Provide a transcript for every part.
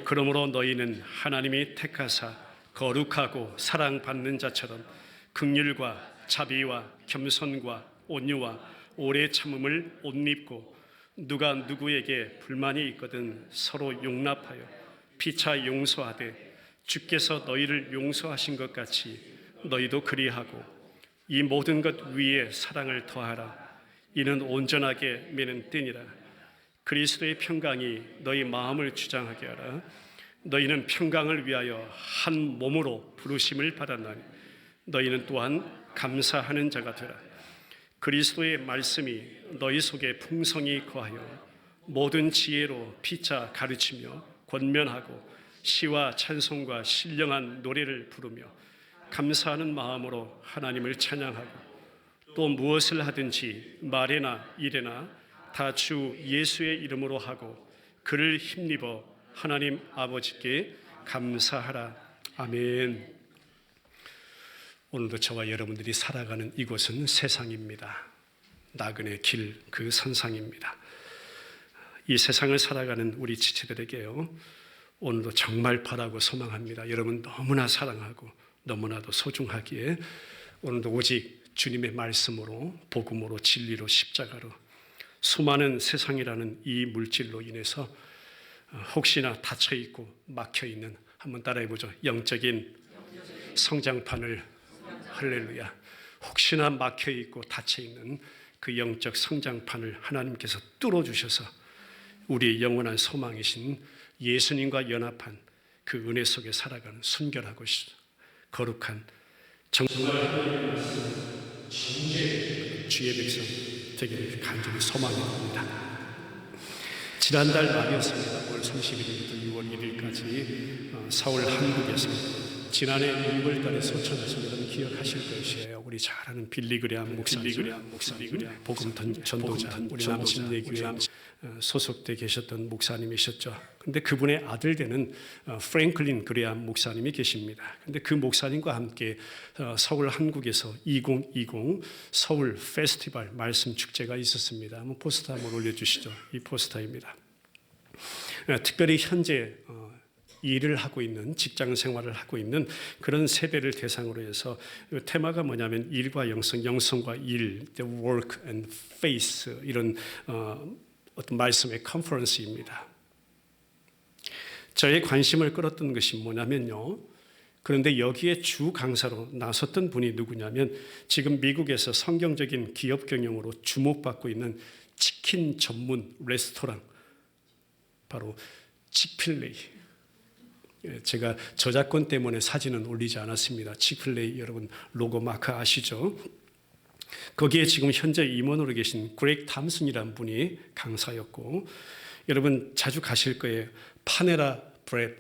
그러므로 너희는 하나님이 택하사 거룩하고 사랑받는 자처럼 긍휼과 자비와 겸손과 온유와 오래 참음을 옷 입고, 누가 누구에게 불만이 있거든 서로 용납하여 피차 용서하되 주께서 너희를 용서하신 것 같이 너희도 그리하고, 이 모든 것 위에 사랑을 더하라. 이는 온전하게 매는 띠니라. 그리스도의 평강이 너희 마음을 주장하게 하라. 너희는 평강을 위하여 한 몸으로 부르심을 받았나니 너희는 또한 감사하는 자가 되라. 그리스도의 말씀이 너희 속에 풍성히 거하여 모든 지혜로 피차 가르치며 권면하고 시와 찬송과 신령한 노래를 부르며 감사하는 마음으로 하나님을 찬양하고, 또 무엇을 하든지 말에나 일에나 다 주 예수의 이름으로 하고 그를 힘입어 하나님 아버지께 감사하라. 아멘. 오늘도 저와 여러분들이 살아가는 이곳은 세상입니다. 나그네 길, 그 선상입니다. 이 세상을 살아가는 우리 지체들에게요, 오늘도 정말 바라고 소망합니다. 여러분 너무나 사랑하고 너무나도 소중하기에 오늘도 오직 주님의 말씀으로, 복음으로, 진리로, 십자가로 수많은 세상이라는 이 물질로 인해서 혹시나 닫혀있고 막혀있는, 한번 따라해보죠. 영적인 성장판을, 할렐루야, 혹시나 막혀있고 닫혀있는 그 영적 성장판을 하나님께서 뚫어주셔서 우리의 영원한 소망이신 예수님과 연합한 그 은혜 속에 살아가는 순결하고 거룩한 정말 하나님의 말씀 진죄 주의 백성 되기를 간절히 소망합니다. 지난달 말이었습니다. 5월 31일부터 6월 1일까지 서울 한국에서 지난해 6월달에 소천하신 여러분 기억하실 것이에요. 우리 잘 아는 빌리그레암 목사님, 복음 전도자, 우리 남신내교회 소속돼 계셨던 목사님이셨죠. 근데 그분의 아들 되는 프랭클린 그레암 목사님이 계십니다. 근데 그 목사님과 함께 서울 한국에서 2020 서울 페스티벌 말씀 축제가 있었습니다. 한번 포스터 한번 올려주시죠. 이 포스터입니다. 특별히 현재 일을 하고 있는, 직장 생활을 하고 있는 그런 세대를 대상으로 해서 테마가 뭐냐면 일과 영성, 영성과 일, the work and faith, 이런 어떤 말씀의 컨퍼런스입니다. 저의 관심을 끌었던 것이 뭐냐면요, 그런데 여기에 주 강사로 나섰던 분이 누구냐면 지금 미국에서 성경적인 기업 경영으로 주목받고 있는 치킨 전문 레스토랑, 바로 치필레이. 제가 저작권 때문에 사진은 올리지 않았습니다. 치필레이 여러분 로고 마크 아시죠? 거기에 지금 현재 임원으로 계신 그렉 탐슨이라는 분이 강사였고, 여러분 자주 가실 거예요. 파네라 브레드,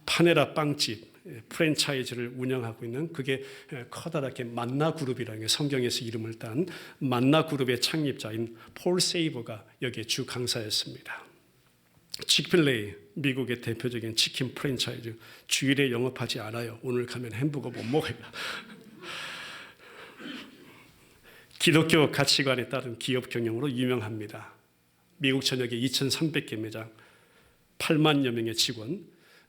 파네라 빵집 프랜차이즈를 운영하고 있는, 그게 커다랗게 만나그룹이라는 게 성경에서 이름을 딴 만나그룹의 창립자인 폴 세이버가 여기에 주 강사였습니다. 치필레이, 미국의 대표적인 치킨 프랜차이즈, 주일에 영업하지 않아요. 오늘 가면 햄버거 못 먹어요. 기독교 가치관에 따른 기업 경영으로 유명합니다. 미국 전역에 2,300개 매장, 8만여 명의 직원,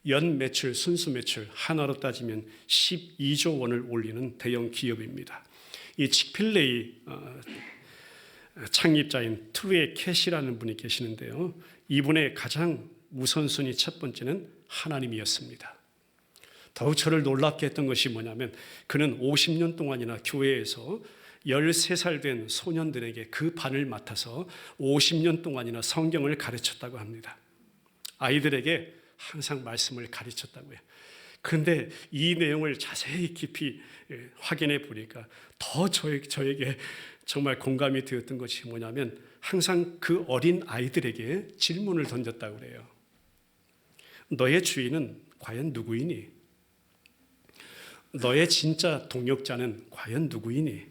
연 매출, 순수 매출 하나로 따지면 12조 원을 올리는 대형 기업입니다. 이 치필레이 창립자인 트루의 캐시라는 분이 계시는데요, 이분의 가장 우선순위 첫 번째는 하나님이었습니다. 더욱 저를 놀랍게 했던 것이 뭐냐면, 그는 50년 동안이나 교회에서 13살 된 소년들에게 그 반을 맡아서 50년 동안이나 성경을 가르쳤다고 합니다. 아이들에게 항상 말씀을 가르쳤다고요. 그런데 이 내용을 자세히 깊이 확인해 보니까 더 저에게 정말 공감이 되었던 것이 뭐냐면, 항상 그 어린 아이들에게 질문을 던졌다고 그래요. 너의 주인은 과연 누구이니? 너의 진짜 동역자는 과연 누구이니?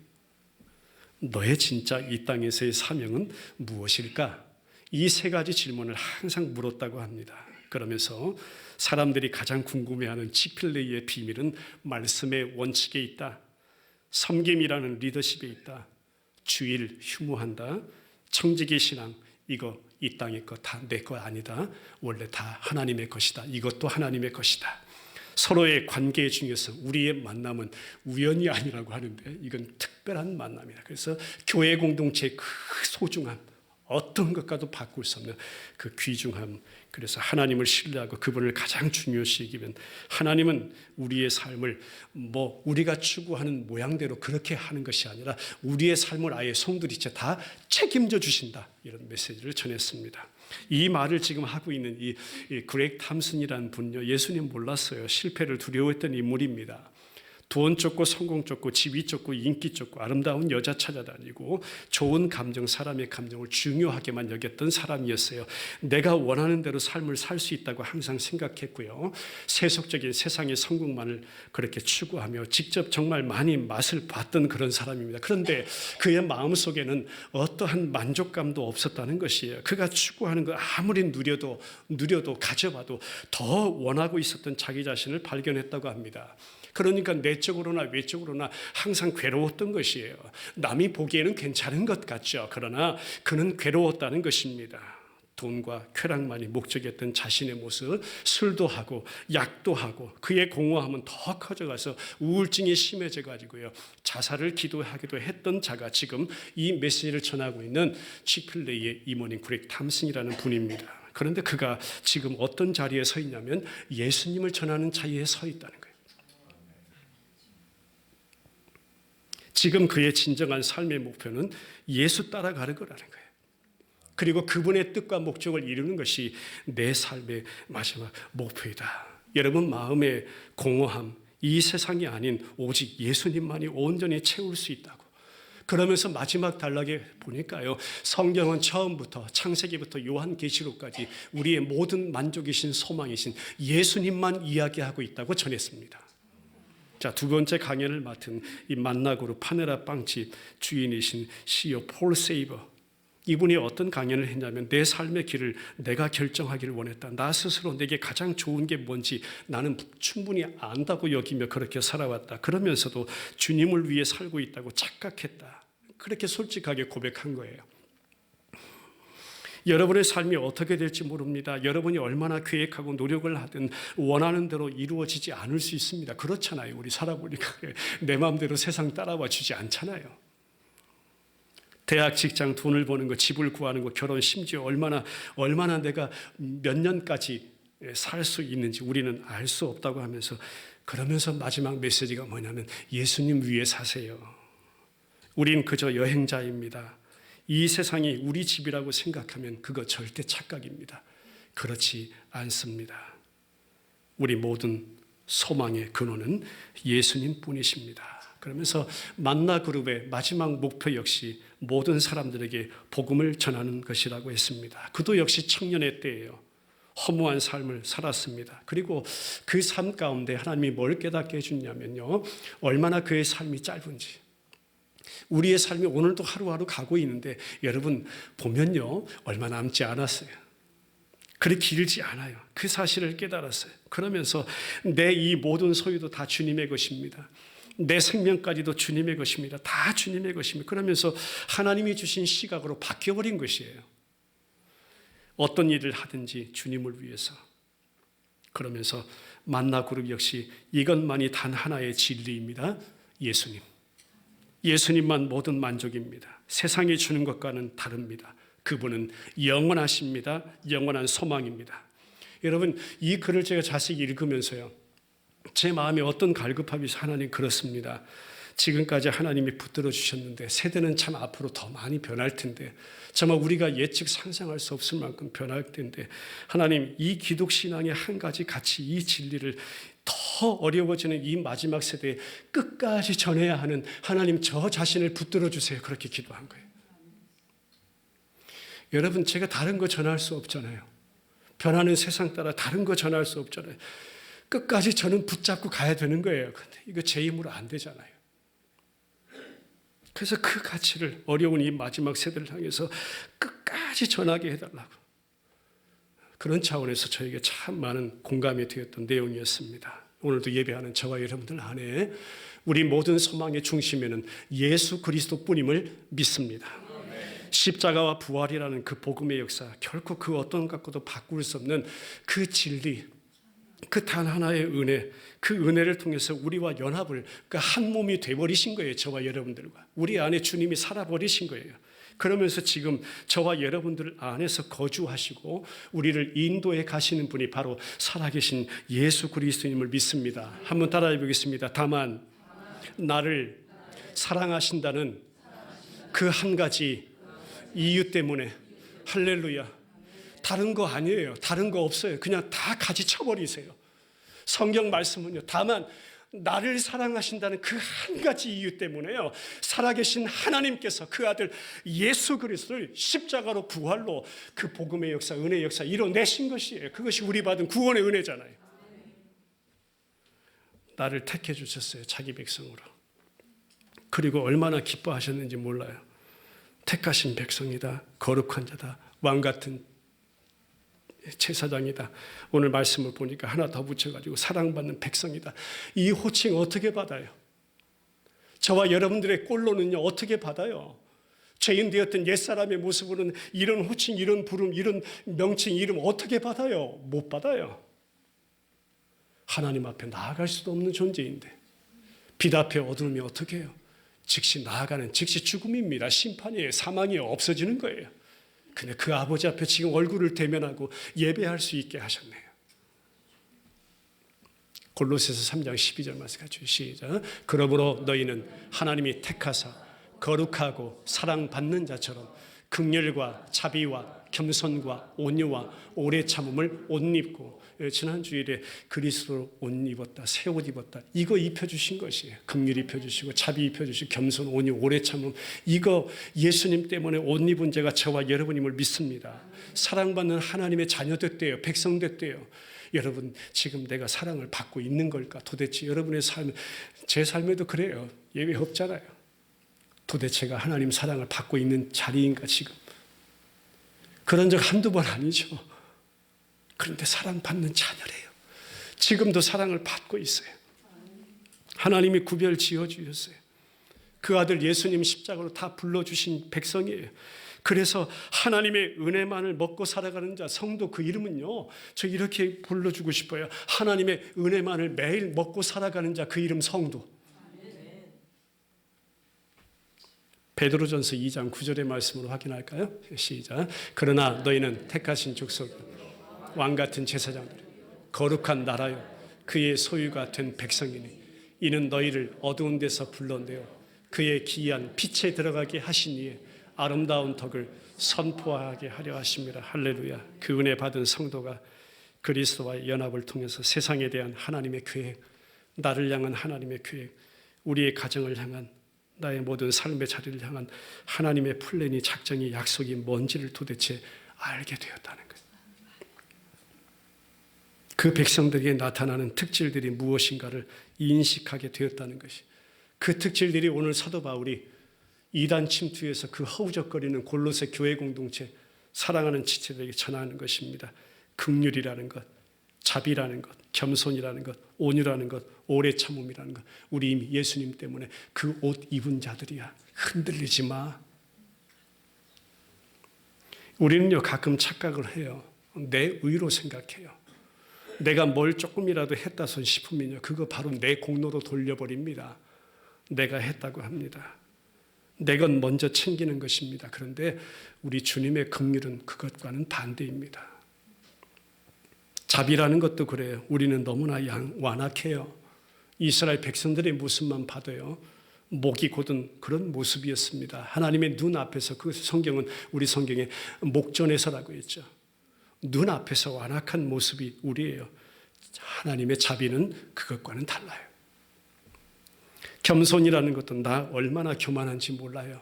너의 진짜 이 땅에서의 사명은 무엇일까? 이 세 가지 질문을 항상 물었다고 합니다. 그러면서 사람들이 가장 궁금해하는 치필레이의 비밀은 말씀의 원칙에 있다, 섬김이라는 리더십에 있다, 주일 휴무한다, 청지기 신앙, 이거 이 땅의 것 다 내 것 아니다. 원래 다 하나님의 것이다. 이것도 하나님의 것이다. 서로의 관계 중에서 우리의 만남은 우연이 아니라고 하는데 이건 특별한 만남이다. 그래서 교회 공동체의 그 소중함, 어떤 것과도 바꿀 수 없는 그 귀중함. 그래서 하나님을 신뢰하고 그분을 가장 중요시 여기면 하나님은 우리의 삶을 우리가 추구하는 모양대로 그렇게 하는 것이 아니라 우리의 삶을 아예 송두리째 다 책임져 주신다. 이런 메시지를 전했습니다. 이 말을 지금 하고 있는 이 그렉 탐슨이라는 분요, 예수님 몰랐어요. 실패를 두려워했던 인물입니다. 돈 쫓고 성공 쫓고 지위 쫓고 인기 쫓고 아름다운 여자 찾아다니고 좋은 감정, 사람의 감정을 중요하게만 여겼던 사람이었어요. 내가 원하는 대로 삶을 살 수 있다고 항상 생각했고요. 세속적인 세상의 성공만을 그렇게 추구하며 직접 정말 많이 맛을 봤던 그런 사람입니다. 그런데 그의 마음속에는 어떠한 만족감도 없었다는 것이에요. 그가 추구하는 것 아무리 누려도 가져봐도 더 원하고 있었던 자기 자신을 발견했다고 합니다. 그러니까 내적으로나 외적으로나 항상 괴로웠던 것이에요. 남이 보기에는 괜찮은 것 같죠. 그러나 그는 괴로웠다는 것입니다. 돈과 쾌락만이 목적이었던 자신의 모습, 술도 하고 약도 하고 그의 공허함은 더 커져가서 우울증이 심해져 가지고요. 자살을 기도하기도 했던 자가 지금 이 메시지를 전하고 있는 치필레이의 이모님 그렉 탐슨이라는 분입니다. 그런데 그가 지금 어떤 자리에 서 있냐면 예수님을 전하는 자리에 서 있다는 거예요. 지금 그의 진정한 삶의 목표는 예수 따라가는 거라는 거예요. 그리고 그분의 뜻과 목적을 이루는 것이 내 삶의 마지막 목표이다. 여러분 마음의 공허함, 이 세상이 아닌 오직 예수님만이 온전히 채울 수 있다고. 그러면서 마지막 단락에 보니까요, 성경은 처음부터 창세기부터 요한계시록까지 우리의 모든 만족이신 소망이신 예수님만 이야기하고 있다고 전했습니다. 자, 두 번째 강연을 맡은 이 만나그룹 파네라 빵집 주인이신 CEO 폴 세이버, 이분이 어떤 강연을 했냐면 내 삶의 길을 내가 결정하기를 원했다. 나 스스로 내게 가장 좋은 게 뭔지 나는 충분히 안다고 여기며 그렇게 살아왔다. 그러면서도 주님을 위해 살고 있다고 착각했다. 그렇게 솔직하게 고백한 거예요. 여러분의 삶이 어떻게 될지 모릅니다. 여러분이 얼마나 계획하고 노력을 하든 원하는 대로 이루어지지 않을 수 있습니다. 그렇잖아요. 우리 살아보니까 내 마음대로 세상 따라와 주지 않잖아요. 대학, 직장, 돈을 버는 거, 집을 구하는 거, 결혼, 심지어 얼마나 내가 몇 년까지 살 수 있는지 우리는 알 수 없다고 하면서, 그러면서 마지막 메시지가 뭐냐면 예수님 위에 사세요. 우린 그저 여행자입니다. 이 세상이 우리 집이라고 생각하면 그거 절대 착각입니다. 그렇지 않습니다. 우리 모든 소망의 근원은 예수님 뿐이십니다. 그러면서 만나그룹의 마지막 목표 역시 모든 사람들에게 복음을 전하는 것이라고 했습니다. 그도 역시 청년의 때예요. 허무한 삶을 살았습니다. 그리고 그 삶 가운데 하나님이 뭘 깨닫게 해주냐면요, 얼마나 그의 삶이 짧은지. 우리의 삶이 오늘도 하루하루 가고 있는데 여러분 보면요, 얼마 남지 않았어요. 그렇게 길지 않아요. 그 사실을 깨달았어요. 그러면서 내 이 모든 소유도 다 주님의 것입니다. 내 생명까지도 주님의 것입니다. 다 주님의 것입니다. 그러면서 하나님이 주신 시각으로 바뀌어버린 것이에요. 어떤 일을 하든지 주님을 위해서. 그러면서 만나그룹 역시 이것만이 단 하나의 진리입니다. 예수님. 예수님만 모든 만족입니다. 세상이 주는 것과는 다릅니다. 그분은 영원하십니다. 영원한 소망입니다. 여러분, 이 글을 제가 자세히 읽으면서요, 제 마음에 어떤 갈급함이 있어요. 하나님, 그렇습니다. 지금까지 하나님이 붙들어 주셨는데 세대는 참 앞으로 더 많이 변할 텐데, 정말 우리가 예측 상상할 수 없을 만큼 변할 텐데, 하나님, 이 기독신앙의 한 가지 가치, 이 진리를 더 어려워지는 이 마지막 세대에 끝까지 전해야 하는 하나님, 저 자신을 붙들어 주세요. 그렇게 기도한 거예요. 여러분, 제가 다른 거 전할 수 없잖아요. 변하는 세상 따라 다른 거 전할 수 없잖아요. 끝까지 저는 붙잡고 가야 되는 거예요. 근데 이거 제 힘으로 안 되잖아요. 그래서 그 가치를 어려운 이 마지막 세대를 향해서 끝까지 전하게 해달라고. 그런 차원에서 저에게 참 많은 공감이 되었던 내용이었습니다. 오늘도 예배하는 저와 여러분들 안에 우리 모든 소망의 중심에는 예수 그리스도뿐임을 믿습니다. 십자가와 부활이라는 그 복음의 역사, 결코 그 어떤 갖고도 바꿀 수 없는 그 진리, 그 단 하나의 은혜, 그 은혜를 통해서 우리와 연합을, 그러니까 한 몸이 돼버리신 거예요. 저와 여러분들과 우리 안에 주님이 살아버리신 거예요. 그러면서 지금 저와 여러분들 안에서 거주하시고 우리를 인도해 가시는 분이 바로 살아계신 예수 그리스도님을 믿습니다. 한번 따라해 보겠습니다. 다만 나를 사랑하신다는 그 한 가지 이유 때문에, 할렐루야, 다른 거 아니에요. 다른 거 없어요. 그냥 다 가지 쳐버리세요. 성경 말씀은요, 다만 나를 사랑하신다는 그 한 가지 이유 때문에요, 살아계신 하나님께서 그 아들 예수 그리스도를 십자가로 부활로 그 복음의 역사, 은혜의 역사 이뤄내신 것이에요. 그것이 우리 받은 구원의 은혜잖아요. 나를 택해 주셨어요. 자기 백성으로. 그리고 얼마나 기뻐하셨는지 몰라요. 택하신 백성이다, 거룩한 자다, 왕 같은 제사장이다. 오늘 말씀을 보니까 하나 더 붙여가지고 사랑받는 백성이다. 이 호칭 어떻게 받아요? 저와 여러분들의 꼴로는요, 어떻게 받아요? 죄인 되었던 옛사람의 모습으로는 이런 호칭, 이런 부름, 이런 명칭, 이름 어떻게 받아요? 못 받아요. 하나님 앞에 나아갈 수도 없는 존재인데 빛 앞에 어두움이 어떻게 해요? 즉시 나아가는, 즉시 죽음입니다. 심판이에요. 사망이에요. 없어지는 거예요. 근데 그 아버지 앞에 지금 얼굴을 대면하고 예배할 수 있게 하셨네요. 골로새서 3장 12절 말씀 같이 시작. 그러므로 너희는 하나님이 택하사 거룩하고 사랑받는 자처럼 긍휼과 자비와 겸손과 온유와 오래 참음을 옷 입고, 지난 주일에 그리스도로 옷 입었다, 새 옷 입었다, 이거 입혀주신 것이에요. 긍휼 입혀주시고 자비 입혀주시고 겸손, 온유, 오래 참음, 이거 예수님 때문에 옷 입은 제가 저와 여러분임을 믿습니다. 사랑받는 하나님의 자녀 됐대요. 백성 됐대요. 여러분, 지금 내가 사랑을 받고 있는 걸까? 도대체 여러분의 삶, 제 삶에도 그래요. 예외 없잖아요. 도대체가 하나님 사랑을 받고 있는 자리인가 지금? 그런 적 한두 번 아니죠. 그런데 사랑받는 자녀래요. 지금도 사랑을 받고 있어요. 하나님이 구별 지어주셨어요. 그 아들 예수님 십자가로 다 불러주신 백성이에요. 그래서 하나님의 은혜만을 먹고 살아가는 자, 성도 그 이름은요, 저 이렇게 불러주고 싶어요. 하나님의 은혜만을 매일 먹고 살아가는 자, 그 이름 성도. 베드로전서 2장 9절의 말씀으로 확인할까요? 시작. 그러나 너희는 택하신 족속, 왕같은 제사장들, 거룩한 나라요, 그의 소유가 된 백성이니 이는 너희를 어두운 데서 불러내어 그의 기이한 빛에 들어가게 하시니에 아름다운 덕을 선포하게 하려 하심이라. 할렐루야. 그 은혜 받은 성도가 그리스도와의 연합을 통해서 세상에 대한 하나님의 계획, 나를 향한 하나님의 계획, 우리의 가정을 향한, 나의 모든 삶의 자리를 향한 하나님의 플랜이, 작정이, 약속이 뭔지를 도대체 알게 되었다는 것. 그 백성들에게 나타나는 특질들이 무엇인가를 인식하게 되었다는 것이, 그 특질들이 오늘 사도 바울이 이단 침투에서 그 허우적거리는 골로새 교회 공동체, 사랑하는 지체들에게 전하는 것입니다. 긍휼이라는 것, 자비라는 것, 겸손이라는 것, 온유라는 것, 오래 참음이라는 것. 우리 이미 예수님 때문에 그 옷 입은 자들이야. 흔들리지 마. 우리는요, 가끔 착각을 해요. 내 의로 생각해요. 내가 뭘 조금이라도 했다 손 싶으면요, 그거 바로 내 공로로 돌려버립니다. 내가 했다고 합니다. 내 것 먼저 챙기는 것입니다. 그런데 우리 주님의 긍휼은 그것과는 반대입니다. 자비라는 것도 그래요. 우리는 너무나 완악해요. 이스라엘 백성들의 모습만 봐도요, 목이 곧은 그런 모습이었습니다. 하나님의 눈 앞에서, 그 성경은 우리 성경에 목전에서라고 했죠. 눈 앞에서 완악한 모습이 우리예요. 하나님의 자비는 그것과는 달라요. 겸손이라는 것도 나 얼마나 교만한지 몰라요.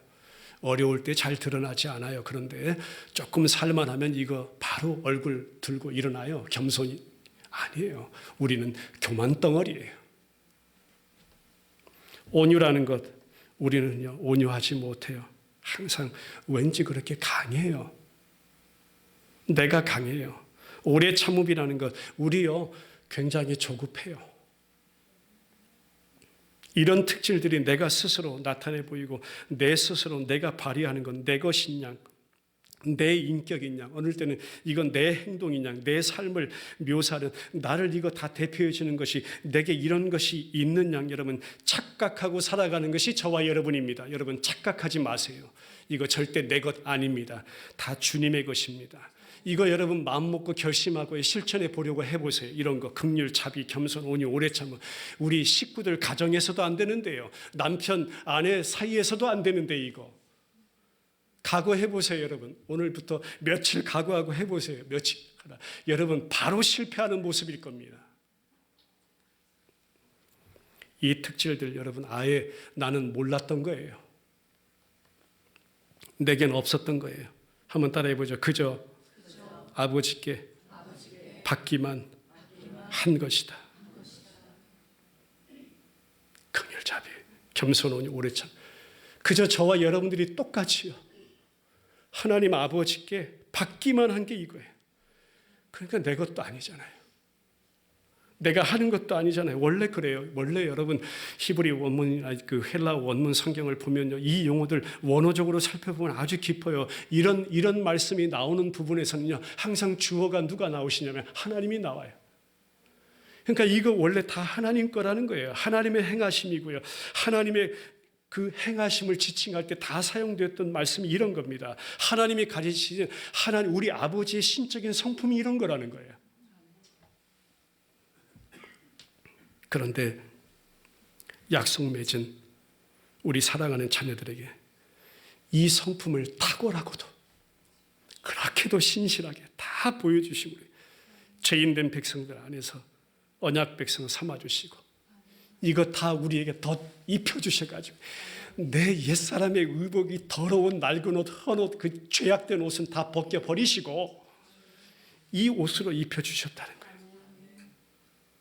어려울 때 잘 드러나지 않아요. 그런데 조금 살만하면 이거 바로 얼굴 들고 일어나요. 겸손이 아니에요. 우리는 교만 덩어리예요. 온유라는 것, 우리는요, 온유하지 못해요. 항상 왠지 그렇게 강해요. 내가 강해요. 오래 참음이라는 것, 우리요 굉장히 조급해요. 이런 특질들이 내가 스스로 나타내 보이고 내 스스로 내가 발휘하는 건 내 것인 양, 내 인격인 양, 어느 때는 이건 내 행동인 양, 내 삶을 묘사하는 나를 이거 다 대표해 주는 것이 내게 이런 것이 있는 양, 여러분 착각하고 살아가는 것이 저와 여러분입니다. 여러분 착각하지 마세요. 이거 절대 내 것 아닙니다. 다 주님의 것입니다. 이거 여러분 마음 먹고 결심하고 실천해 보려고 해보세요. 이런 거 긍휼, 자비, 겸손, 온유, 오래 참음. 우리 식구들 가정에서도 안 되는데요. 남편, 아내 사이에서도 안 되는데 이거. 각오해 보세요, 여러분. 오늘부터 며칠 각오하고 해보세요. 며칠. 여러분 바로 실패하는 모습일 겁니다. 이 특질들 여러분 아예 나는 몰랐던 거예요. 내겐 없었던 거예요. 한번 따라해 보죠. 그저 아버지께 받기만 한 것이다. 긍휼, 자비, 겸손, 온유, 오래 참. 그저 저와 여러분들이 똑같이요. 하나님 아버지께 받기만 한 게 이거예요. 그러니까 내 것도 아니잖아요. 내가 하는 것도 아니잖아요. 원래 그래요. 원래 여러분 히브리 원문이나 그 헬라 원문 성경을 보면요, 이 용어들 원어적으로 살펴보면 아주 깊어요. 이런 말씀이 나오는 부분에서는요, 항상 주어가 누가 나오시냐면 하나님이 나와요. 그러니까 이거 원래 다 하나님 거라는 거예요. 하나님의 행하심이고요. 하나님의 그 행하심을 지칭할 때 다 사용되었던 말씀이 이런 겁니다. 하나님이 가지시는 하나님 우리 아버지의 신적인 성품이 이런 거라는 거예요. 그런데 약속 맺은 우리 사랑하는 자녀들에게 이 성품을 탁월하고도 그렇게도 신실하게 다 보여주시고 죄인된 백성들 안에서 언약 백성을 삼아주시고 이거 다 우리에게 더 입혀주셔가지고 내 옛사람의 의복이 더러운 낡은 옷, 헌 옷, 그 죄악된 옷은 다 벗겨버리시고 이 옷으로 입혀주셨다는 거예요.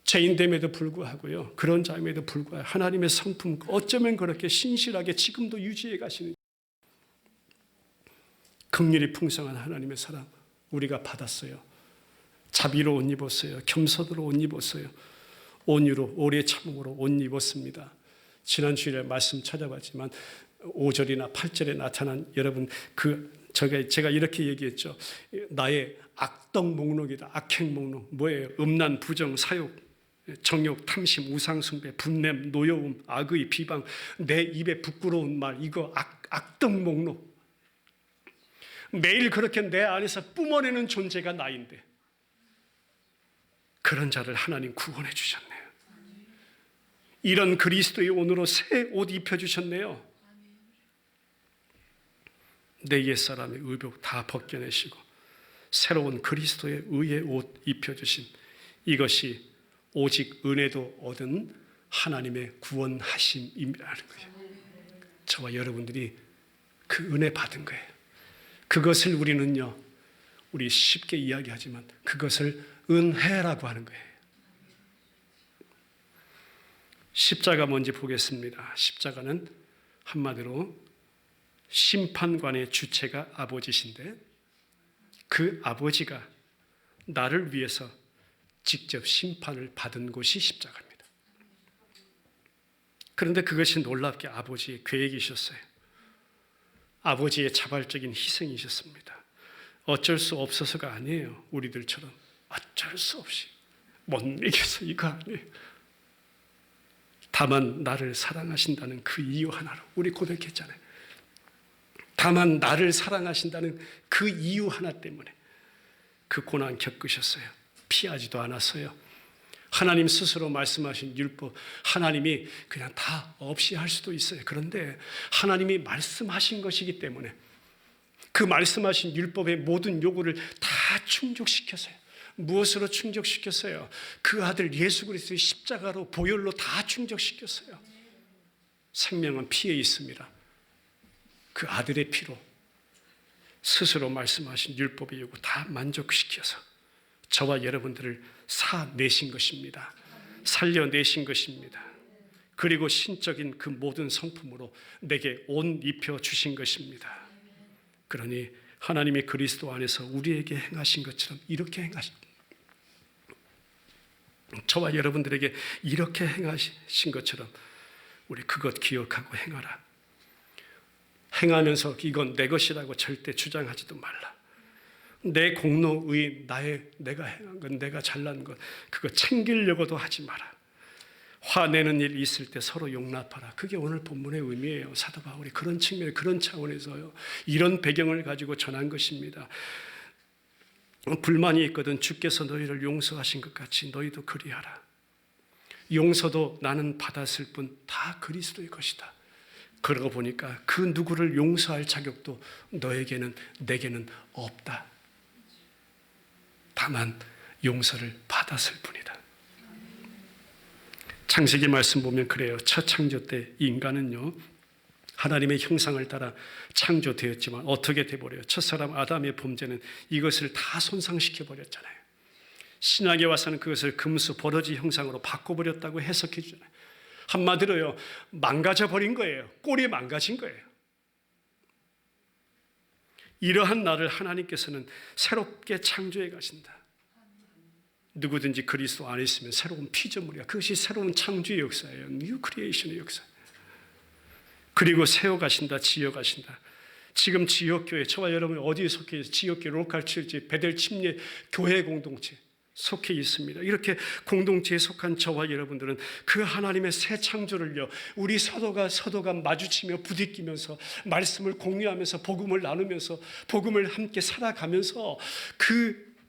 죄인됨에도 불구하고요, 그런 자임에도 불구하고 하나님의 성품, 어쩌면 그렇게 신실하게 지금도 유지해 가시는 긍휼이 풍성한 하나님의 사랑 우리가 받았어요. 자비로 옷 입었어요. 겸손으로 옷 입었어요. 온유로, 오래 참음으로 옷 입었습니다. 지난 주일에 말씀 찾아봤지만 5절이나 8절에 나타난 여러분 제가 이렇게 얘기했죠. 나의 악덕 목록이다. 악행 목록. 뭐예요? 음란, 부정, 사욕, 정욕, 탐심, 우상숭배, 분냄, 노여움, 악의, 비방, 내 입에 부끄러운 말, 이거 악덕 목록. 매일 그렇게 내 안에서 뿜어내는 존재가 나인데 그런 자를 하나님 구원해 주셨네요. 이런 그리스도의 온으로 새 옷 입혀주셨네요. 내 옛사람의 의복 다 벗겨내시고 새로운 그리스도의 의의 옷 입혀주신 이것이 오직 은혜도 얻은 하나님의 구원하심이라는 거예요. 저와 여러분들이 그 은혜 받은 거예요. 그것을 우리는요, 우리 쉽게 이야기하지만 그것을 은혜라고 하는 거예요. 십자가 뭔지 보겠습니다. 십자가는 한마디로 심판관의 주체가 아버지신데 그 아버지가 나를 위해서 직접 심판을 받은 곳이 십자가입니다. 그런데 그것이 놀랍게 아버지의 계획이셨어요. 아버지의 자발적인 희생이셨습니다. 어쩔 수 없어서가 아니에요. 우리들처럼 어쩔 수 없이 못 이겨서 이거 아니에요. 다만 나를 사랑하신다는 그 이유 하나로 우리 고백했잖아요. 다만 나를 사랑하신다는 그 이유 하나 때문에 그 고난 겪으셨어요. 피하지도 않았어요. 하나님 스스로 말씀하신 율법, 하나님이 그냥 다 없이 할 수도 있어요. 그런데 하나님이 말씀하신 것이기 때문에 그 말씀하신 율법의 모든 요구를 다 충족시켰어요. 무엇으로 충족시켰어요? 그 아들 예수 그리스도의 십자가로 보혈로 다 충족시켰어요. 생명은 피에 있습니다. 그 아들의 피로 스스로 말씀하신 율법의 요구 다 만족시켜서 저와 여러분들을 사내신 것입니다. 살려내신 것입니다. 그리고 신적인 그 모든 성품으로 내게 옷 입혀 주신 것입니다. 그러니 하나님이 그리스도 안에서 우리에게 행하신 것처럼 이렇게 행하신 저와 여러분들에게 이렇게 행하신 것처럼 우리 그것 기억하고 행하라. 행하면서 이건 내 것이라고 절대 주장하지도 말라. 내 공로의 내가 행한 것, 내가 잘난 것, 그거 챙기려고도 하지 마라. 화내는 일 있을 때 서로 용납하라. 그게 오늘 본문의 의미예요. 사도 바울이 그런 측면, 그런 차원에서요, 이런 배경을 가지고 전한 것입니다. 불만이 있거든 주께서 너희를 용서하신 것 같이 너희도 그리하라. 용서도 나는 받았을 뿐 다 그리스도의 것이다. 그러고 보니까 그 누구를 용서할 자격도 너에게는, 내게는 없다. 다만 용서를 받았을 뿐이다. 창세기 말씀 보면 그래요. 첫 창조 때 인간은요, 하나님의 형상을 따라 창조되었지만 어떻게 돼버려요? 첫사람 아담의 범죄는 이것을 다 손상시켜 버렸잖아요. 신약에 와서는 그것을 금수 버러지 형상으로 바꿔버렸다고 해석해 주잖아요. 한마디로요, 망가져 버린 거예요. 꼴이 망가진 거예요. 이러한 나를 하나님께서는 새롭게 창조해 가신다. 누구든지 그리스도 안에 있으면 새로운 피조물이야. 그것이 새로운 창조의 역사예요. 뉴 크리에이션의 역사. 그리고 세워가신다, 지어가신다. 지금 지역교회, 저와 여러분이 어디에 속해 있어요? 지역교회, 로컬 처치, 베델 침례 교회 공동체 속해 있습니다. 이렇게 공동체에 속한 저와 여러분들은 그 하나님의 새 창조를요, 우리 서로가 마주치며 부딪히면서 말씀을 공유하면서 복음을 나누면서 복음을 함께 살아가면서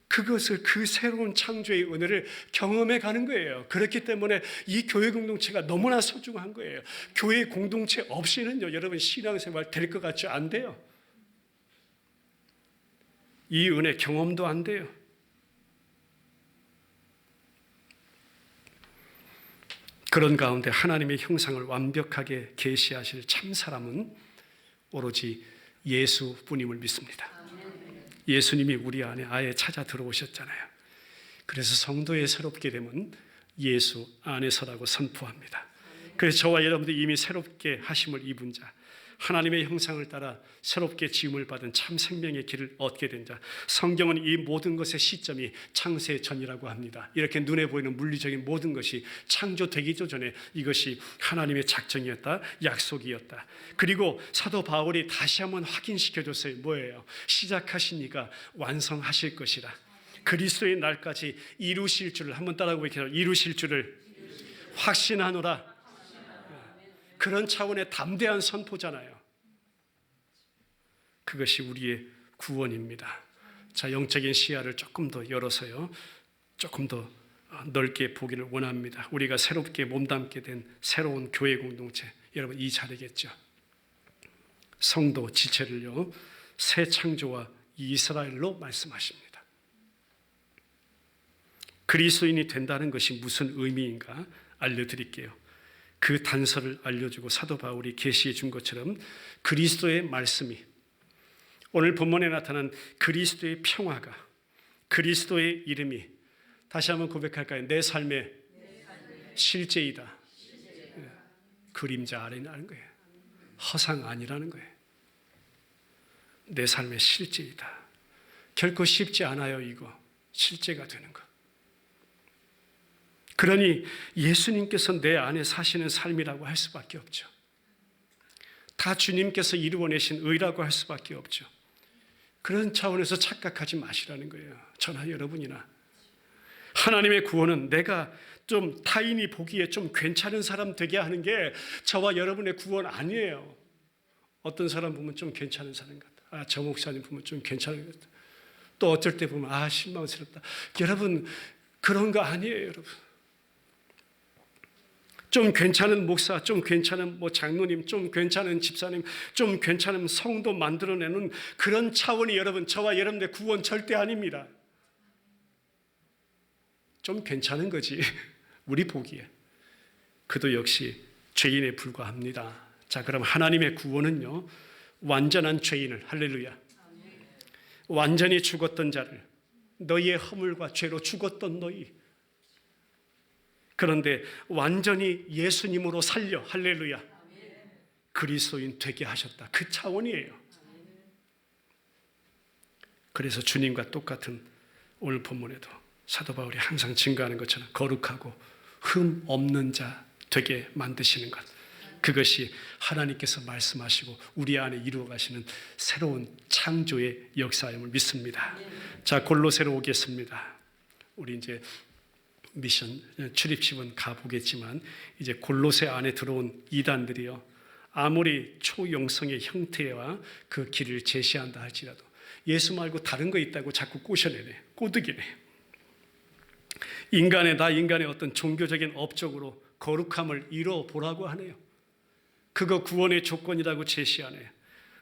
그것을, 그 새로운 창조의 은혜를 경험해 가는 거예요. 그렇기 때문에 이 교회 공동체가 너무나 소중한 거예요. 교회 공동체 없이는요, 여러분 신앙생활 될 것 같지 안 돼요. 이 은혜 경험도 안 돼요. 그런 가운데 하나님의 형상을 완벽하게 계시하실 참 사람은 오로지 예수뿐임을 믿습니다. 예수님이 우리 안에 아예 찾아 들어오셨잖아요. 그래서 성도에 새롭게 되면 예수 안에서라고 선포합니다. 그래서 저와 여러분들이 이미 새롭게 하심을 입은 자, 하나님의 형상을 따라 새롭게 지음을 받은 참 생명의 길을 얻게 된 자, 성경은 이 모든 것의 시점이 창세 전이라고 합니다. 이렇게 눈에 보이는 물리적인 모든 것이 창조되기 전에 이것이 하나님의 작정이었다, 약속이었다. 그리고 사도 바울이 다시 한번 확인시켜줬어요. 뭐예요? 시작하시니까 완성하실 것이라. 그리스도의 날까지 이루실 줄을, 한번 따라하고 계세요. 이루실 줄을 확신하노라. 그런 차원의 담대한 선포잖아요. 그것이 우리의 구원입니다. 자, 영적인 시야를 조금 더 열어서요, 조금 더 넓게 보기를 원합니다. 우리가 새롭게 몸담게 된 새로운 교회 공동체, 여러분 이 자리겠죠. 성도 지체를요, 새 창조와 이스라엘로 말씀하십니다. 그리스도인이 된다는 것이 무슨 의미인가 알려드릴게요. 그 단서를 알려주고 사도 바울이 계시해 준 것처럼 그리스도의 말씀이, 오늘 본문에 나타난 그리스도의 평화가, 그리스도의 이름이, 다시 한번 고백할까요? 내 삶의 실제이다. 그림자 아래라는 거예요. 허상 아니라는 거예요. 내 삶의 실제이다. 결코 쉽지 않아요. 이거 실제가 되는 거. 그러니 예수님께서 내 안에 사시는 삶이라고 할 수밖에 없죠. 다 주님께서 이루어내신 의라고 할 수밖에 없죠. 그런 차원에서 착각하지 마시라는 거예요. 저나 여러분이나. 하나님의 구원은 내가 좀 타인이 보기에 좀 괜찮은 사람 되게 하는 게 저와 여러분의 구원 아니에요. 어떤 사람 보면 좀 괜찮은 사람 같다. 저 목사님 보면 좀 괜찮은 것 같다. 또 어쩔 때 보면 실망스럽다. 여러분 그런 거 아니에요, 여러분. 좀 괜찮은 목사, 좀 괜찮은 장로님, 좀 괜찮은 집사님, 좀 괜찮은 성도 만들어내는 그런 차원이 여러분, 저와 여러분의 구원 절대 아닙니다. 좀 괜찮은 거지, 우리 보기에. 그도 역시 죄인에 불과합니다. 자, 그럼 하나님의 구원은요, 완전한 죄인을, 할렐루야, 완전히 죽었던 자를, 너희의 허물과 죄로 죽었던 너희, 그런데 완전히 예수님으로 살려, 할렐루야, 그리스도인 되게 하셨다. 그 차원이에요. 그래서 주님과 똑같은 오늘 본문에도 사도 바울이 항상 증거하는 것처럼 거룩하고 흠 없는 자 되게 만드시는 것, 그것이 하나님께서 말씀하시고 우리 안에 이루어 가시는 새로운 창조의 역사임을 믿습니다. 자, 골로새로 오겠습니다. 우리 이제 미션 출입식은 가보겠지만 이제 골로새 안에 들어온 이단들이요, 아무리 초영성의 형태와 그 길을 제시한다 할지라도 예수 말고 다른 거 있다고 자꾸 꼬셔내네, 꼬드기네. 인간의 어떤 종교적인 업적으로 거룩함을 이뤄보라고 하네요. 그거 구원의 조건이라고 제시하네요.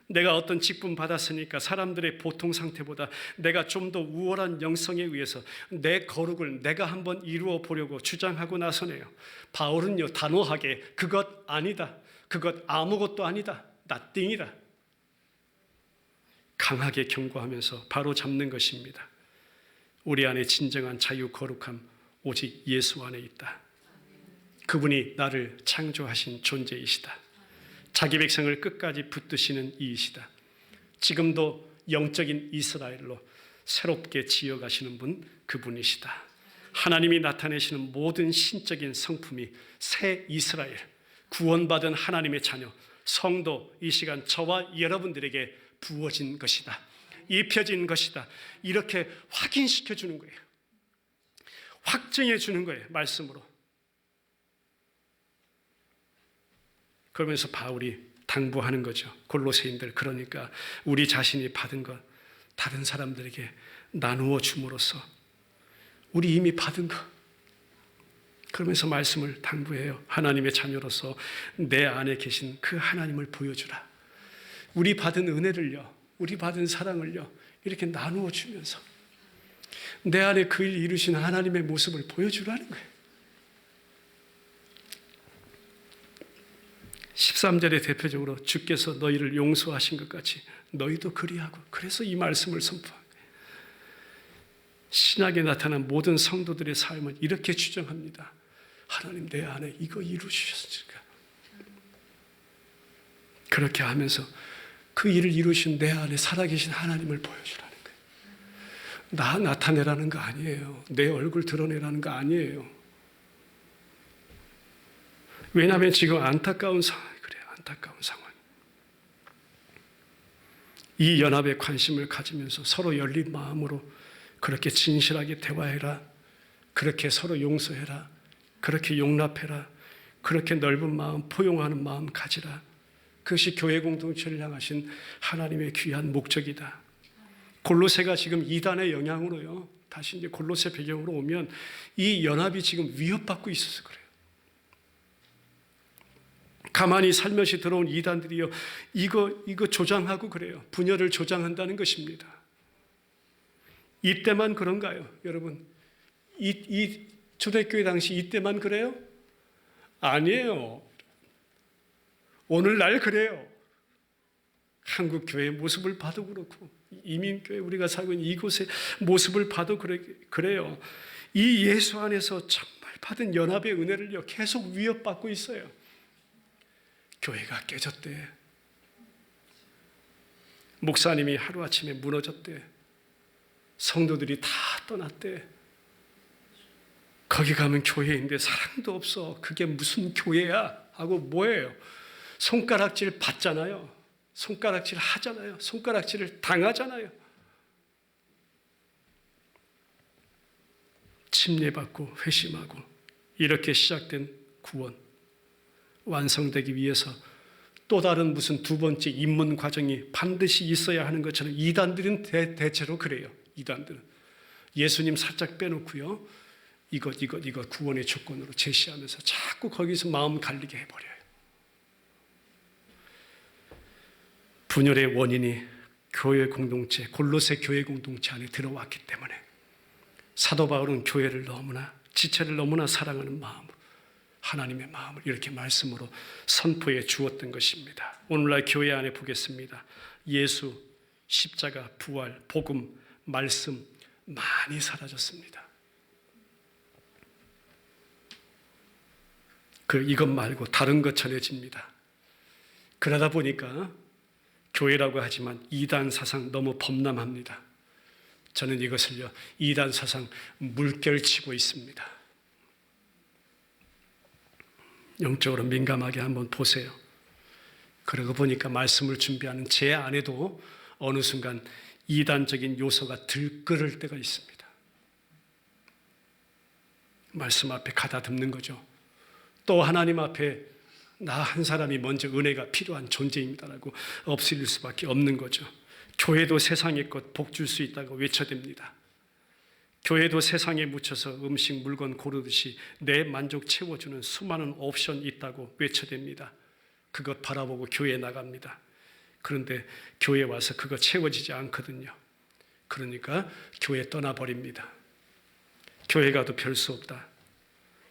내가 어떤 직분 받았으니까 사람들의 보통 상태보다 내가 좀 더 우월한 영성에 의해서 내 거룩을 내가 한번 이루어 보려고 주장하고 나서네요. 바울은요, 단호하게 그것 아니다, 그것 아무것도 아니다, nothing이다, 강하게 경고하면서 바로 잡는 것입니다. 우리 안에 진정한 자유 거룩함 오직 예수 안에 있다. 그분이 나를 창조하신 존재이시다. 자기 백성을 끝까지 붙드시는 이이시다. 지금도 영적인 이스라엘로 새롭게 지어가시는 분, 그분이시다. 하나님이 나타내시는 모든 신적인 성품이 새 이스라엘, 구원받은 하나님의 자녀, 성도, 이 시간 저와 여러분들에게 부어진 것이다, 입혀진 것이다, 이렇게 확인시켜 주는 거예요. 확증해 주는 거예요, 말씀으로. 그러면서 바울이 당부하는 거죠. 골로새인들, 그러니까 우리 자신이 받은 것 다른 사람들에게 나누어 줌으로써 우리 이미 받은 것, 그러면서 말씀을 당부해요. 하나님의 자녀로서 내 안에 계신 그 하나님을 보여주라. 우리 받은 은혜를요, 우리 받은 사랑을요, 이렇게 나누어 주면서 내 안에 그 일 이루신 하나님의 모습을 보여주라는 거예요. 13절에 대표적으로 주께서 너희를 용서하신 것 같이 너희도 그리하고, 그래서 이 말씀을 선포한 거예요. 신약에 나타난 모든 성도들의 삶은 이렇게 주장합니다. 하나님, 내 안에 이거 이루셨으니까. 그렇게 하면서 그 일을 이루신 내 안에 살아계신 하나님을 보여주라는 거예요. 나 나타내라는 거 아니에요. 내 얼굴 드러내라는 거 아니에요. 왜냐하면 지금 안타까운 상황이 그래요. 안타까운 상황. 이 연합에 관심을 가지면서 서로 열린 마음으로 그렇게 진실하게 대화해라. 그렇게 서로 용서해라. 그렇게 용납해라. 그렇게 넓은 마음, 포용하는 마음 가지라. 그것이 교회 공동체를 향하신 하나님의 귀한 목적이다. 골로새가 지금 이단의 영향으로요, 다시 이제 골로새 배경으로 오면 이 연합이 지금 위협받고 있어서 그래요. 가만히 살며시 들어온 이단들이요, 이거 조장하고 그래요. 분열을 조장한다는 것입니다. 이때만 그런가요, 여러분? 이 초대교회 당시 이때만 그래요? 아니에요. 오늘날 그래요. 한국 교회의 모습을 봐도 그렇고, 이민교회 우리가 살고 있는 이곳의 모습을 봐도 그래요. 이 예수 안에서 정말 받은 연합의 은혜를요, 계속 위협받고 있어요. 교회가 깨졌대. 목사님이 하루아침에 무너졌대. 성도들이 다 떠났대. 거기 가면 교회인데 사랑도 없어. 그게 무슨 교회야? 하고 뭐예요? 손가락질 받잖아요. 손가락질 하잖아요. 손가락질을 당하잖아요. 침례받고 회심하고 이렇게 시작된 구원, 완성되기 위해서 또 다른 무슨 두 번째 입문 과정이 반드시 있어야 하는 것처럼 이단들은 대체로 그래요. 이단들은 예수님 살짝 빼놓고요, 이것 구원의 조건으로 제시하면서 자꾸 거기서 마음 갈리게 해버려요. 분열의 원인이 교회 공동체, 골로새 교회 공동체 안에 들어왔기 때문에 사도 바울은 교회를 너무나, 지체를 너무나 사랑하는 마음으로, 하나님의 마음을 이렇게 말씀으로 선포해 주었던 것입니다. 오늘날 교회 안에 보겠습니다. 예수, 십자가, 부활, 복음, 말씀 많이 사라졌습니다. 이것 말고 다른 것 전해집니다. 그러다 보니까 교회라고 하지만 이단 사상 너무 범람합니다. 저는 이것을요, 이단 사상 물결치고 있습니다. 영적으로 민감하게 한번 보세요. 그러고 보니까 말씀을 준비하는 제 안에도 어느 순간 이단적인 요소가 들끓을 때가 있습니다. 말씀 앞에 가다듬는 거죠. 또 하나님 앞에 나 한 사람이 먼저 은혜가 필요한 존재입니다라고 엎드릴 수밖에 없는 거죠. 교회도 세상의 것 복 줄 수 있다고 외쳐댑니다. 교회도 세상에 묻혀서 음식 물건 고르듯이 내 만족 채워주는 수많은 옵션이 있다고 외쳐댑니다. 그것 바라보고 교회에 나갑니다. 그런데 교회에 와서 그거 채워지지 않거든요. 그러니까 교회 떠나버립니다. 교회 가도 별 수 없다.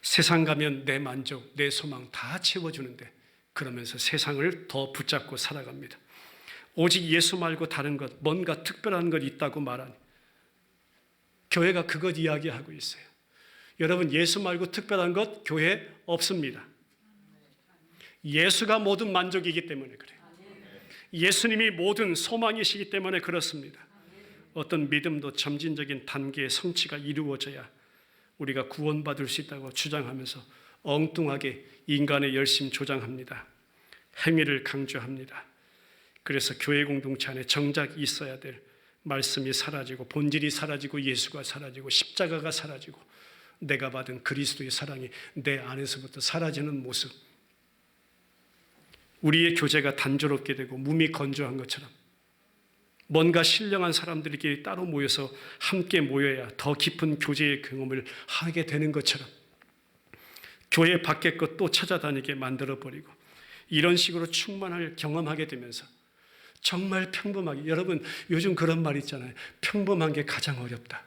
세상 가면 내 만족, 내 소망 다 채워주는데 그러면서 세상을 더 붙잡고 살아갑니다. 오직 예수 말고 다른 것, 뭔가 특별한 것 있다고 말하니 교회가 그것 이야기하고 있어요. 여러분, 예수 말고 특별한 것 교회 없습니다. 예수가 모든 만족이기 때문에 그래요. 예수님이 모든 소망이시기 때문에 그렇습니다. 어떤 믿음도 점진적인 단계의 성취가 이루어져야 우리가 구원받을 수 있다고 주장하면서 엉뚱하게 인간의 열심 조장합니다. 행위를 강조합니다. 그래서 교회 공동체 안에 정작 있어야 될 말씀이 사라지고 본질이 사라지고 예수가 사라지고 십자가가 사라지고 내가 받은 그리스도의 사랑이 내 안에서부터 사라지는 모습. 우리의 교제가 단조롭게 되고 몸이 건조한 것처럼 뭔가 신령한 사람들끼리 따로 모여서 함께 모여야 더 깊은 교제의 경험을 하게 되는 것처럼 교회 밖의 것 또 찾아다니게 만들어버리고 이런 식으로 충만을 경험하게 되면서 정말 평범하게, 여러분 요즘 그런 말 있잖아요. 평범한 게 가장 어렵다.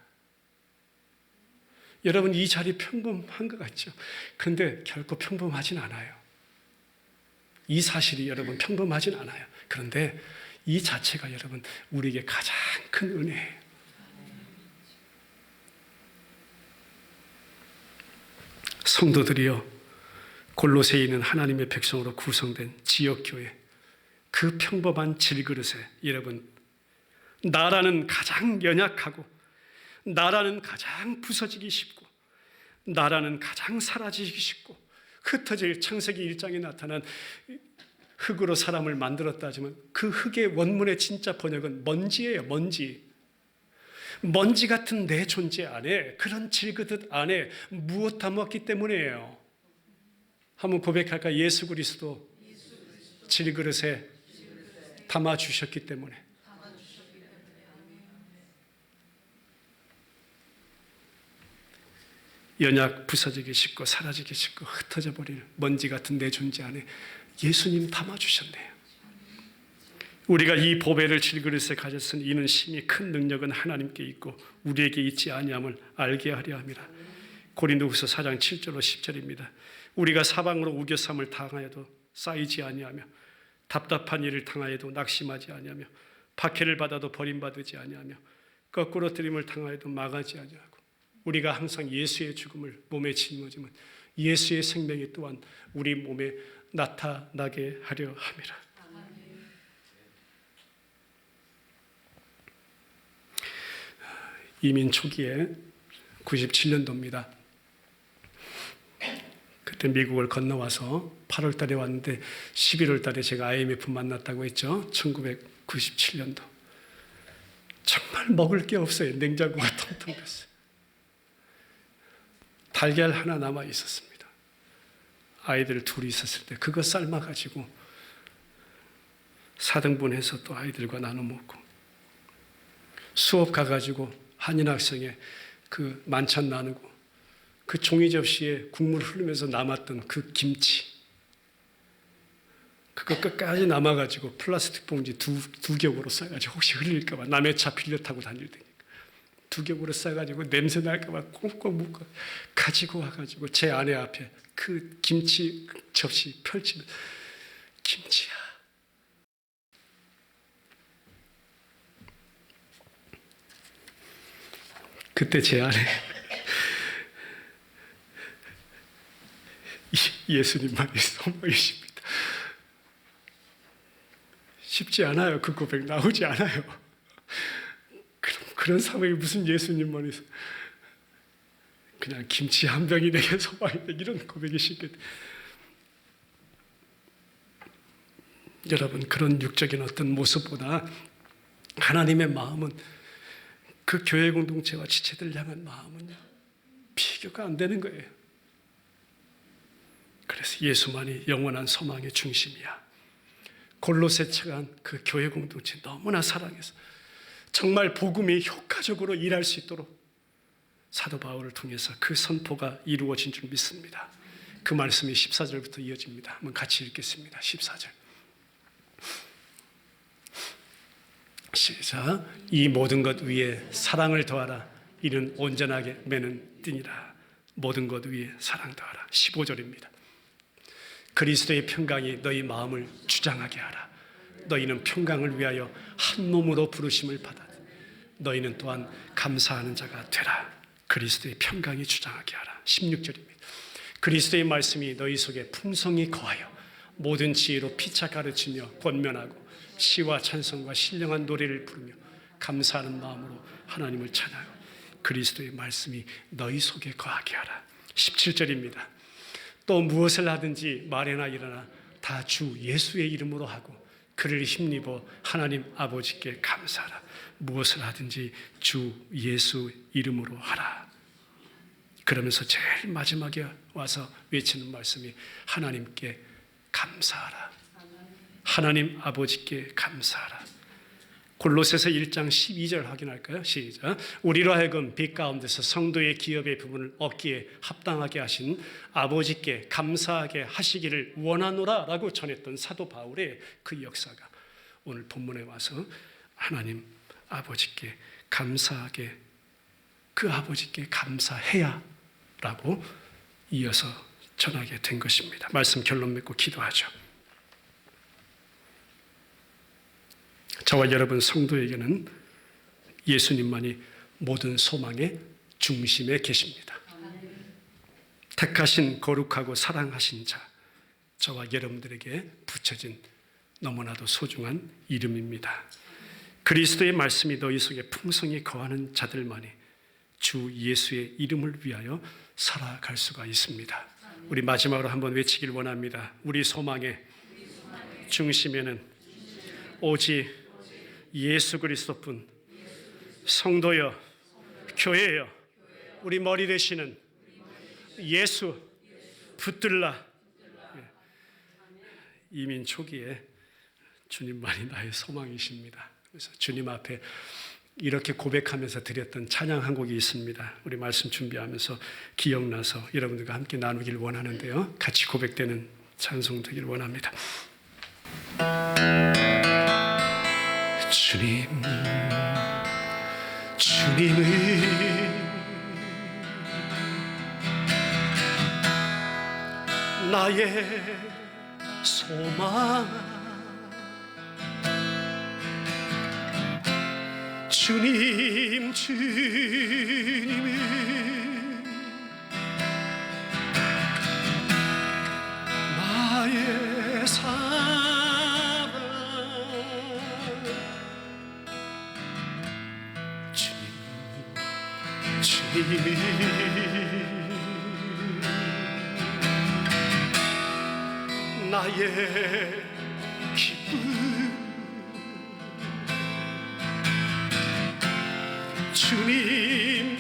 여러분 이 자리 평범한 것 같죠? 그런데 결코 평범하진 않아요. 이 사실이 여러분 평범하진 않아요. 그런데 이 자체가 여러분 우리에게 가장 큰 은혜예요. 성도들이여, 골로새에 있는 하나님의 백성으로 구성된 지역교회, 그 평범한 질그릇에 여러분 나라는 가장 연약하고 나라는 가장 부서지기 쉽고 나라는 가장 사라지기 쉽고 흩어질 창세기 1장에 나타난 흙으로 사람을 만들었다 하지만 그 흙의 원문의 진짜 번역은 먼지예요. 먼지 같은 내 존재 안에, 그런 질그릇 안에 무엇 담았기 때문이에요. 한번 고백할까? 예수 그리스도 질그릇에 담아주셨기 때문에. 연약, 부서지기 쉽고 사라지기 쉽고 흩어져 버릴 먼지 같은 내 존재 안에 예수님 담아주셨네요. 우리가 이 보배를 질그릇에 가졌으니 이는 심히 큰 능력은 하나님께 있고 우리에게 있지 아니함을 알게 하려 함이라. 고린도후서 4장 7절로 10절입니다. 우리가 사방으로 우겨쌈을 당하여도 쌓이지 아니하며 답답한 일을 당하여도 낙심하지 아니하며 박해를 받아도 버림받지 아니하며 거꾸로 들임을 당하여도 망하지 아니하고 우리가 항상 예수의 죽음을 몸에 짊어지면 예수의 생명이 또한 우리 몸에 나타나게 하려 함이라. 이민 초기에 97년도입니다. 그때 미국을 건너와서 8월 달에 왔는데 11월 달에 제가 IMF 만났다고 했죠. 1997년도. 정말 먹을 게 없어요. 냉장고가 텅텅 빈었어요. 달걀 하나 남아 있었습니다. 아이들 둘이 있었을 때 그거 삶아가지고 4등분해서 또 아이들과 나눠 먹고 수업 가가지고 한인 학생의 그 만찬 나누고 그 종이 접시에 국물 흐르면서 남았던 그 김치 그거 끝까지 남아가지고 플라스틱 봉지 두 겹으로 싸가지고 혹시 흘릴까봐 남의 차 빌려 타고 다닐 테니까 두 겹으로 싸가지고 냄새 날까봐 꽁꽁 묶어 가지고 와가지고 제 아내 앞에 그 김치 접시 펼치면 김치야. 그때 제 아내 예수님만이 소망이십니다. 쉽지 않아요. 그 고백 나오지 않아요. 그런 상황에 무슨 예수님만이 그냥 김치 한 병이 내게 소망이다 이런 고백이 쉽게 여러분, 그런 육적인 어떤 모습보다 하나님의 마음은, 그 교회 공동체와 지체들 향한 마음은요, 비교가 안 되는 거예요. 그래서 예수만이 영원한 소망의 중심이야. 골로새 처간 그 교회 공동체 너무나 사랑해서 정말 복음이 효과적으로 일할 수 있도록 사도 바울을 통해서 그 선포가 이루어진 줄 믿습니다. 그 말씀이 14절부터 이어집니다. 한번 같이 읽겠습니다. 14절 시작. 이 모든 것 위에 사랑을 더하라. 이는 온전하게 매는 띠니라. 모든 것 위에 사랑 더하라. 15절입니다. 그리스도의 평강이 너희 마음을 주장하게 하라. 너희는 평강을 위하여 한 몸으로 부르심을 받아 너희는 또한 감사하는 자가 되라. 그리스도의 평강이 주장하게 하라. 16절입니다. 그리스도의 말씀이 너희 속에 풍성히 거하여 모든 지혜로 피차 가르치며 권면하고 시와 찬송과 신령한 노래를 부르며 감사하는 마음으로 하나님을 찬양하고 그리스도의 말씀이 너희 속에 거하게 하라. 17절입니다. 또 무엇을 하든지 말이나 일어나 다 주 예수의 이름으로 하고 그를 힘입어 하나님 아버지께 감사하라. 무엇을 하든지 주 예수 이름으로 하라. 그러면서 제일 마지막에 와서 외치는 말씀이 하나님께 감사하라. 하나님 아버지께 감사하라. 골로새서 1장 12절 확인할까요? 시작. 우리로 하여금 빛 가운데서 성도의 기업의 부분을 얻기에 합당하게 하신 아버지께 감사하게 하시기를 원하노라 라고 전했던 사도 바울의 그 역사가 오늘 본문에 와서 하나님 아버지께 감사하게, 그 아버지께 감사해야 라고 이어서 전하게 된 것입니다. 말씀 결론 맺고 기도하죠. 저와 여러분 성도에게는 예수님만이 모든 소망의 중심에 계십니다. 택하신 거룩하고 사랑하신 자, 저와 여러분들에게 붙여진 너무나도 소중한 이름입니다. 그리스도의 말씀이 너희 속에 풍성히 거하는 자들만이 주 예수의 이름을 위하여 살아갈 수가 있습니다. 우리 마지막으로 한번 외치길 원합니다. 우리 소망의 중심에는 오직 예수 그리스도뿐, 성도여, 교회여, 우리 머리 되시는 예수 붙들라. 이민 초기에 주님만이 나의 소망이십니다. 그래서 주님 앞에 이렇게 고백하면서 드렸던 찬양 한 곡이 있습니다. 우리 말씀 준비하면서 기억나서 여러분들과 함께 나누길 원하는데요. 같이 고백되는 찬송 되길 원합니다. 주님은 나의 소망, 주님은 나의 사랑, 주님은 나의 기쁨, 주님은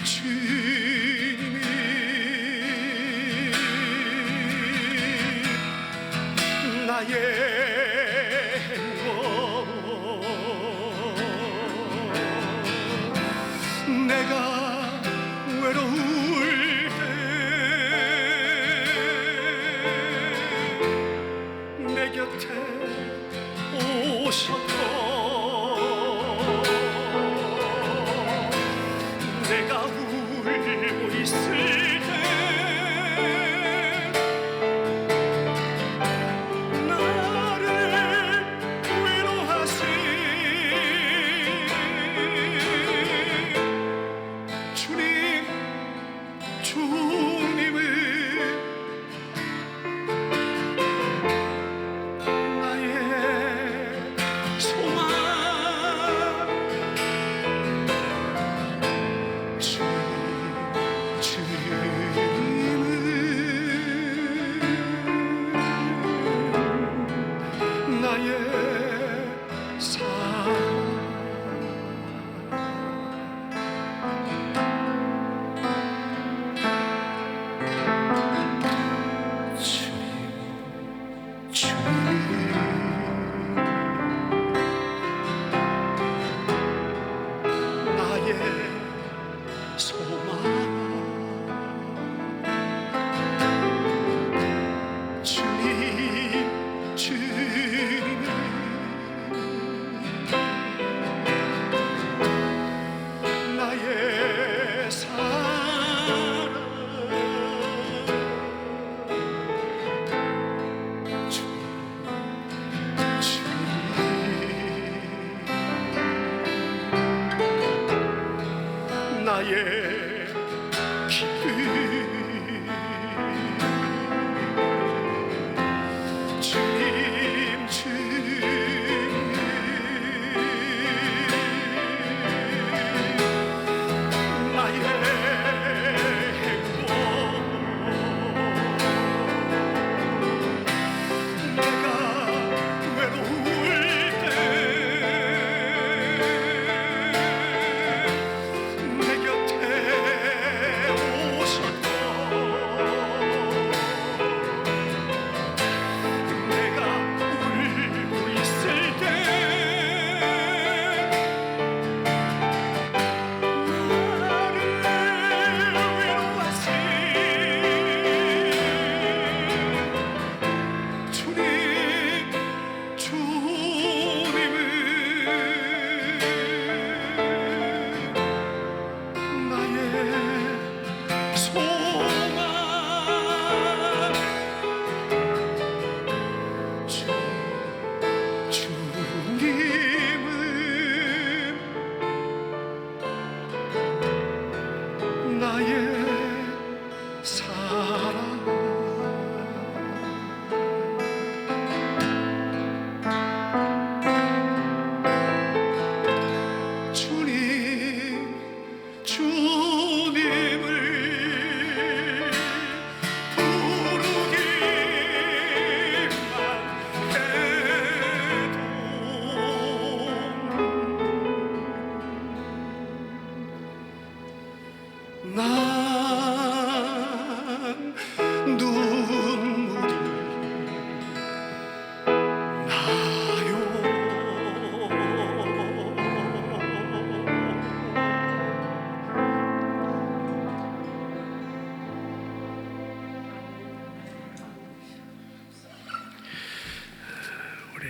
나의 행복, 내가 외로울 때 내 곁에 오셨고 내가 울고 있을 때 나를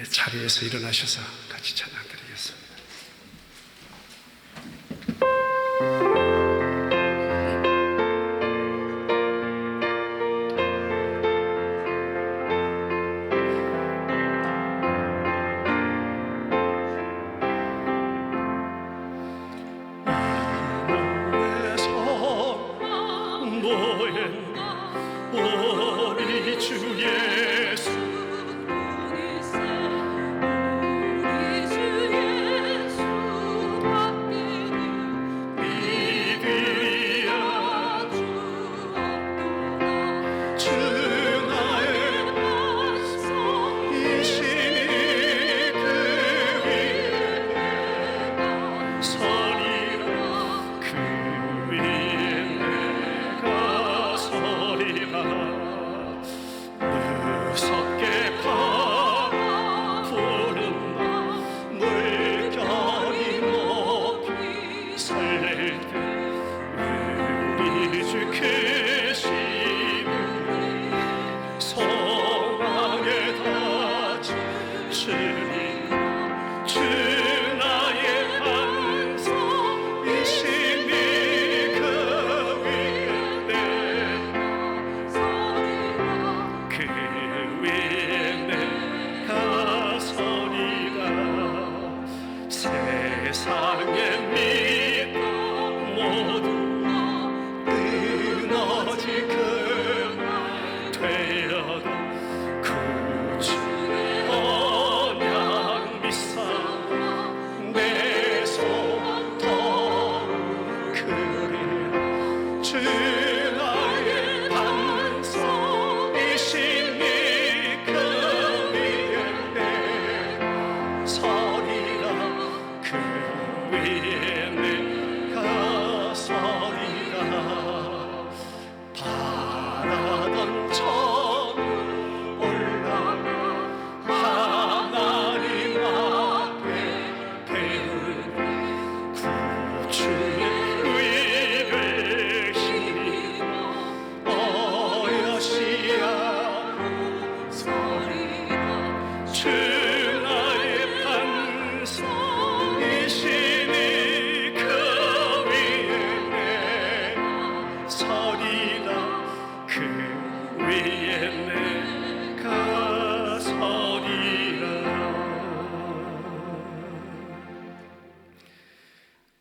자리에서 일어나셔서 같이 찬양드리겠습니다. 우리 주 예수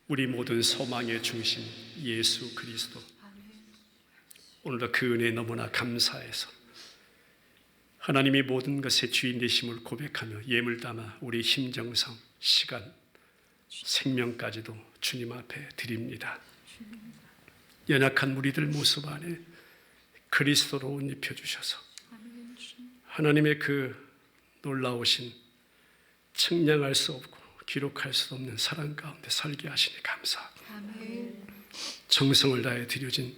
우리 모든 소망의 중심 예수 그리스도, 오늘도 그 은혜에 너무나 감사해서 하나님이 모든 것의 주인 되심을 고백하며 예물 담아 우리 심정성, 시간, 생명까지도 주님 앞에 드립니다. 연약한 우리들 모습 안에 그리스도로 옷 입혀주셔서 하나님의 그 놀라우신 측량할 수 없고 기록할 수 없는 사랑 가운데 살게 하시니 감사합니다. 정성을 다해 드려진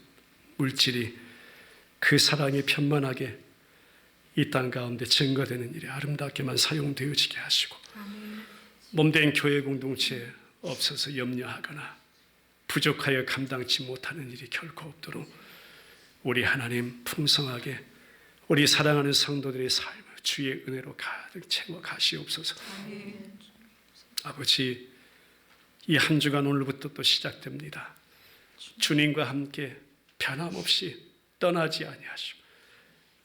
물질이 그 사랑이 편만하게 이 땅 가운데 증거되는 일에 아름답게만 사용되어지게 하시고, 몸된 교회 공동체에 없어서 염려하거나 부족하여 감당치 못하는 일이 결코 없도록 우리 하나님 풍성하게 우리 사랑하는 성도들의 삶을 주의 은혜로 가득 채워 가시옵소서. 아버지, 이 한 주간 오늘부터 또 시작됩니다. 주님과 함께 변함없이 떠나지 아니하시고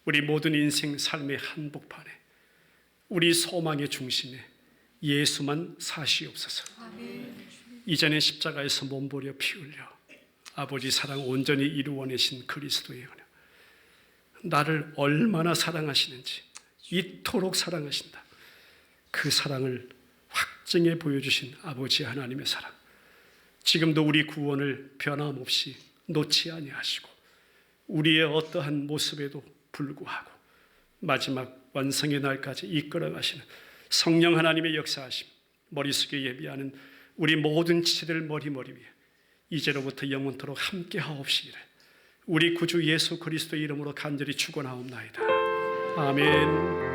우리 모든 인생 삶의 한복판에 우리 소망의 중심에 예수만 사시옵소서. 이전에 십자가에서 몸부려 피 흘려 아버지 사랑 온전히 이루어내신 그리스도의 은혜, 나를 얼마나 사랑하시는지, 이토록 사랑하신다, 그 사랑을 확증해 보여주신 아버지 하나님의 사랑, 지금도 우리 구원을 변함없이 놓지 아니하시고 우리의 어떠한 모습에도 불구하고 마지막 완성의 날까지 이끌어가시는 성령 하나님의 역사하심, 머릿속에 예비하는 우리 모든 지체들 머리 위에 이제로부터 영원토록 함께 하옵시기를 우리 구주 예수 그리스도의 이름으로 간절히 축원하옵나이다. 아멘.